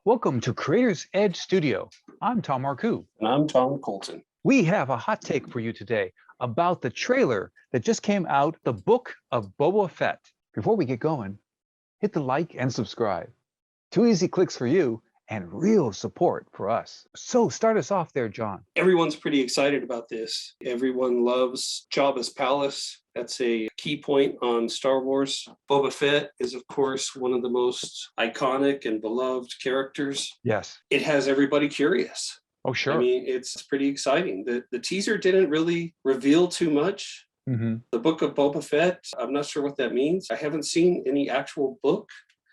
Welcome to Creator's Edge Studio. I'm Tom Marcoux. And I'm Tom Colton. We have a hot take for you today about the trailer that just came out, The Book of Boba Fett. Before we get going, hit the like and subscribe. 2 easy clicks for you and real support for us. So start us off there, John. Everyone's pretty excited about this. Everyone loves Jabba's palace. That's a key point on Star Wars. Boba Fett is, of course, one of the most iconic and beloved characters. Yes. It has everybody curious. Oh, sure. I mean, it's pretty exciting. The teaser didn't really reveal too much. The Book of Boba Fett, I'm not sure what that means. I haven't seen any actual book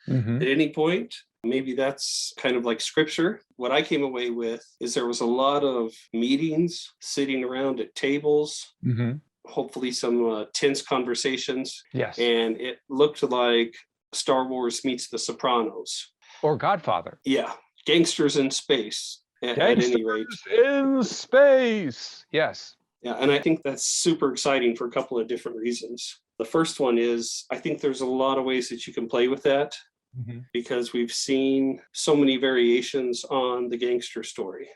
at any point. Maybe that's kind of like scripture. What I came away with is there was a lot of meetings, sitting around at tables, hopefully some tense conversations. Yes. And it looked like Star Wars meets The Sopranos. Or Godfather. Yeah. Gangsters in space, at any rate. In space. Yes. Yeah, and I think that's super exciting for a couple of different reasons. The first one is I think there's a lot of ways that you can play with that. Because we've seen so many variations on the gangster story.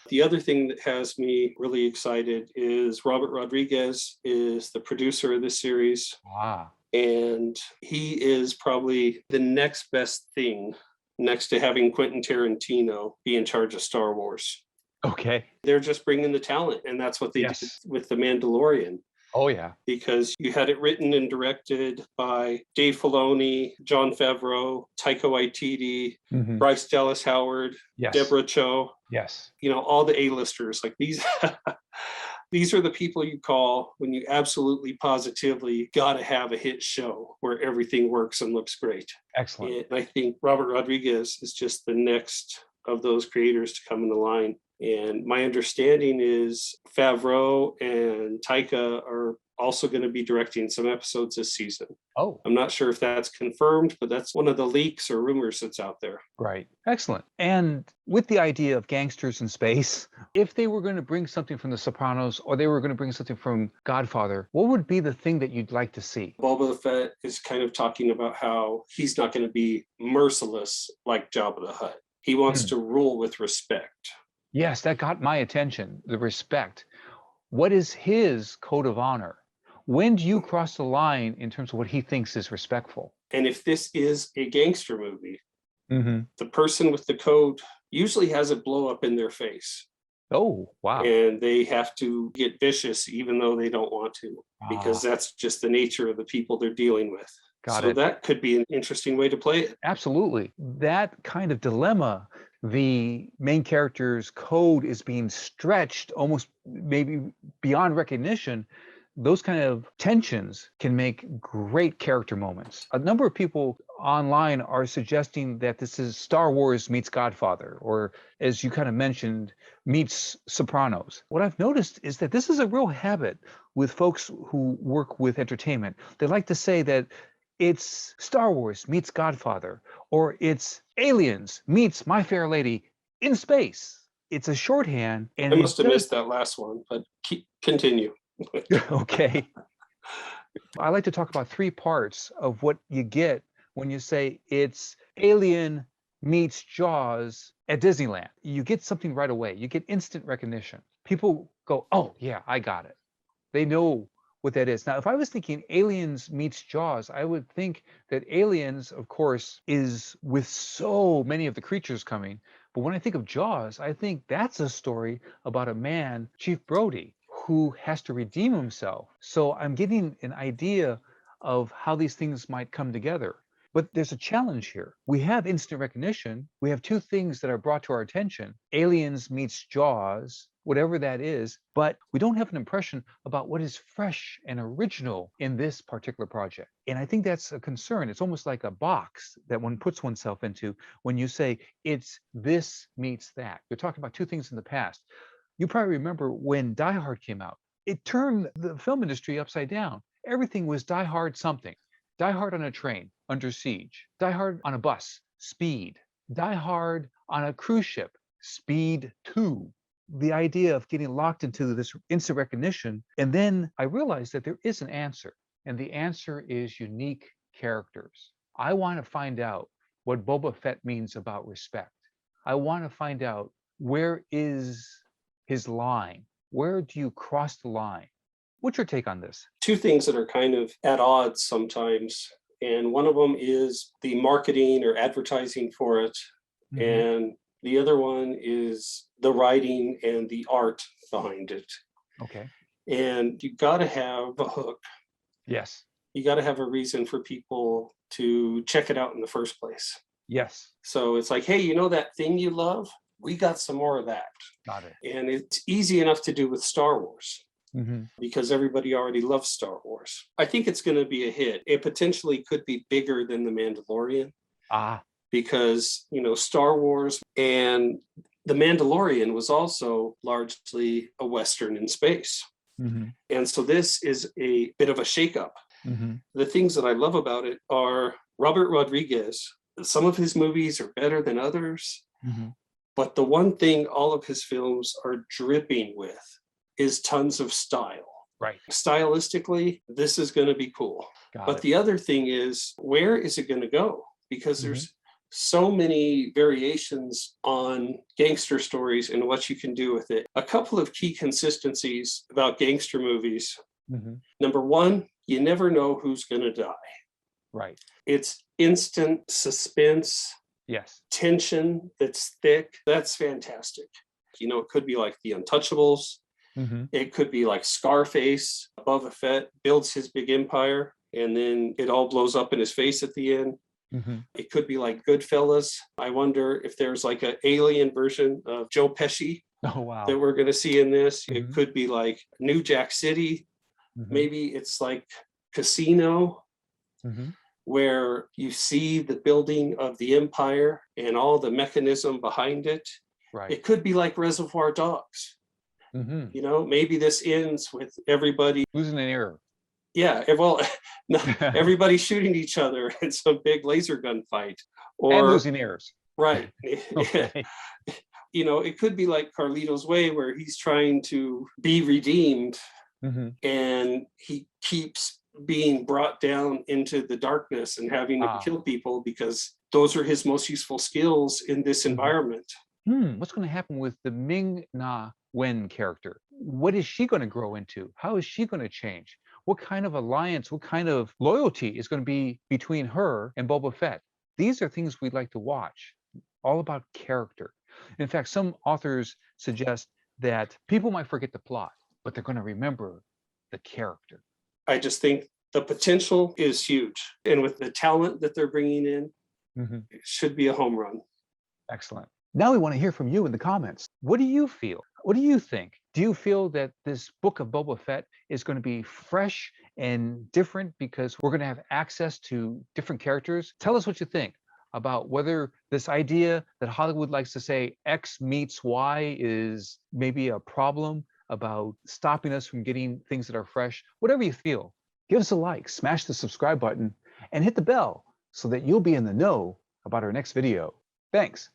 The other thing that has me really excited is Robert Rodriguez is the producer of this series. Wow. And he is probably the next best thing next to having Quentin Tarantino be in charge of Star Wars. Okay. They're just bringing the talent, and that's what they did with The Mandalorian. Oh, yeah. Because you had it written and directed by Dave Filoni, Jon Favreau, Taika Waititi, Bryce Dallas Howard, Deborah Chow. Yes. You know, all the A-listers. Like these, these are the people you call when you absolutely positively got to have a hit show where everything works and looks great. Excellent. And I think Robert Rodriguez is just the next of those creators to come in the line. And my understanding is Favreau and Taika are also going to be directing some episodes this season. Oh. I'm not sure if that's confirmed, but that's one of the leaks or rumors that's out there. Right. Excellent. And with the idea of gangsters in space, if they were going to bring something from The Sopranos or they were going to bring something from Godfather, what would be the thing that you'd like to see? Boba Fett is kind of talking about how he's not going to be merciless like Jabba the Hutt. He wants to rule with respect. Yes, that got my attention, the respect. What is his code of honor? When do you cross the line in terms of what he thinks is respectful? And if this is a gangster movie, the person with the code usually has it blow up in their face. Oh, wow. And they have to get vicious even though they don't want to, because that's just the nature of the people they're dealing with. So that could be an interesting way to play it. Absolutely. That kind of dilemma, the main character's code is being stretched almost maybe beyond recognition. Those kind of tensions can make great character moments. A number of people online are suggesting that this is Star Wars meets Godfather, or as you kind of mentioned, meets Sopranos. What I've noticed is that this is a real habit with folks who work with entertainment. They like to say that it's Star Wars meets Godfather, or it's Aliens meets My Fair Lady in space. It's a shorthand. And I must have missed that last one, but continue. Okay. I like to talk about 3 parts of what you get when you say it's Alien meets Jaws at Disneyland. You get something right away. You get instant recognition. People go, oh, yeah, I got it. They know what that is. Now, if I was thinking Aliens meets Jaws, I would think that Aliens, of course, is with so many of the creatures coming. But when I think of Jaws, I think that's a story about a man, Chief Brody, who has to redeem himself. So I'm getting an idea of how these things might come together. But there's a challenge here. We have instant recognition. We have 2 things that are brought to our attention. Aliens meets Jaws, whatever that is, but we don't have an impression about what is fresh and original in this particular project. And I think that's a concern. It's almost like a box that one puts oneself into when you say it's this meets that. You're talking about 2 things in the past. You probably remember when Die Hard came out. It turned the film industry upside down. Everything was Die Hard something. Die Hard on a train, Under Siege. Die Hard on a bus, Speed. Die Hard on a cruise ship, Speed 2. The idea of getting locked into this instant recognition. And then I realized that there is an answer. And the answer is unique characters. I want to find out what Boba Fett means about respect. I want to find out, where is his line? Where do you cross the line? What's your take on this? Two things that are kind of at odds sometimes. And one of them is the marketing or advertising for it. And the other one is the writing and the art behind it. Okay. And you got to have a hook. Yes. You got to have a reason for people to check it out in the first place. Yes. So it's like, hey, you know that thing you love? We got some more of that. Got it. And it's easy enough to do with Star Wars. Because everybody already loves Star Wars. I think it's going to be a hit. It potentially could be bigger than The Mandalorian. Because, you know, Star Wars and The Mandalorian was also largely a Western in space. And so this is a bit of a shakeup. The things that I love about it are Robert Rodriguez. Some of his movies are better than others. But the one thing all of his films are dripping with is tons of style. Right. Stylistically, this is going to be cool. But the other thing is, where is it going to go? Because there's so many variations on gangster stories and what you can do with it. A couple of key consistencies about gangster movies. Number one, you never know who's going to die. Right. It's instant suspense. Yes. Tension that's thick. That's fantastic. You know, it could be like The Untouchables. It could be like Scarface. Boba Fett builds his big empire and then it all blows up in his face at the end. It could be like Goodfellas. I wonder if there's like an alien version of Joe Pesci that we're going to see in this. It could be like New Jack City. Maybe it's like Casino, where you see the building of the empire and all the mechanism behind it. Right. It could be like Reservoir Dogs. You know, maybe this ends with everybody losing an ear. Yeah, well, everybody shooting each other in some big laser gun fight, and losing ears. Right. Okay. You know, it could be like Carlito's Way, where he's trying to be redeemed, and he keeps being brought down into the darkness and having to kill people because those are his most useful skills in this environment. What's going to happen with the Ming-Na Wen character? What is she going to grow into? How is she going to change? What kind of alliance, what kind of loyalty is going to be between her and Boba Fett? These are things we'd like to watch, all about character. In fact, some authors suggest that people might forget the plot, but they're going to remember the character. I just think the potential is huge. And with the talent that they're bringing in, it should be a home run. Excellent. Now we want to hear from you in the comments. What do you feel? What do you think? Do you feel that this book of Boba Fett is going to be fresh and different because we're going to have access to different characters? Tell us what you think about whether this idea that Hollywood likes to say X meets Y is maybe a problem about stopping us from getting things that are fresh. Whatever you feel, give us a like, smash the subscribe button, and hit the bell so that you'll be in the know about our next video. Thanks.